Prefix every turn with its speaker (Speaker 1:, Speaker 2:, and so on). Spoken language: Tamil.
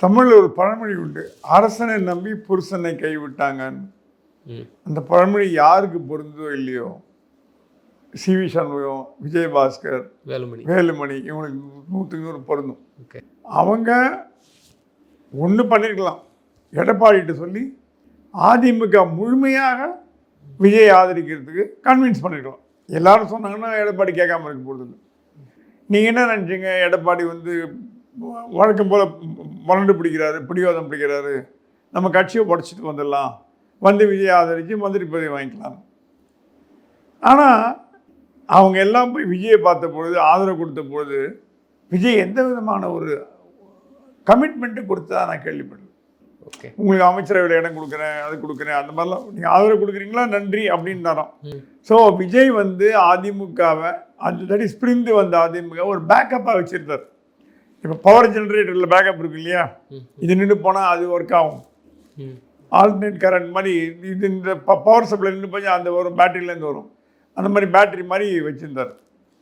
Speaker 1: தமிழில் ஒரு பழமொழி உண்டு, அரசனை நம்பி புருஷனை கைவிட்டாங்கன்னு. அந்த பழமொழி யாருக்கு பொருந்தோ இல்லையோ, சிவி சண்முகம், விஜயபாஸ்கர், வேலுமணி இவங்களுக்கு 100% பொருந்தும். அவங்க ஒன்று பண்ணியிருக்கலாம், எடப்பாடிகிட்ட சொல்லி அதிமுக முழுமையாக விஜய் ஆதரிக்கிறதுக்கு கன்வின்ஸ் பண்ணியிருக்கலாம். எல்லாரும் சொன்னாங்கன்னா எடப்பாடி கேட்காம இருக்க போகிறது இல்லை. நீங்கள் என்ன நினச்சிங்க, எடப்பாடி வந்து வழக்கம் போல் மலண்டு பிடிக்கிறாரு, பிடிவாதம் பிடிக்கிறாரு, நம்ம கட்சியை உடச்சிட்டு வந்துடலாம், வந்து விஜய் ஆதரித்து மந்திரி பதவி வாங்கிக்கலாம். ஆனால் அவங்க எல்லாம் போய் விஜயை பார்த்த பொழுது, ஆதரவு கொடுத்த பொழுது, விஜய் எந்த விதமான ஒரு கமிட்மெண்ட்டு கொடுத்தா நான் கேள்விப்பட்டேன். உங்களுக்கு அமைச்சரவையில் இடம் கொடுக்குறேன், அது கொடுக்குறேன், அந்த மாதிரிலாம் நீங்கள் ஆதரவு கொடுக்குறீங்களா, நன்றி அப்படின்னு தரோம். ஸோ விஜய் வந்து அதிமுகவை, அது தட் இஸ் பிரிந்து வந்த அதிமுக ஒரு பேக்கப்பாக வச்சுருந்தார். இப்போ பவர் ஜென்ரேட்டரில் பேக்கப் இருக்கு இல்லையா, இது நின்று போனால் அது ஒர்க் ஆகும், ஆல்டர்னேட் கரண்ட் மாதிரி. இது இந்த பவர் சப்ளை நின்று போய் அந்த வரும், பேட்டரியிலேருந்து வரும், அந்த மாதிரி பேட்டரி மாதிரி வச்சுருந்தார்.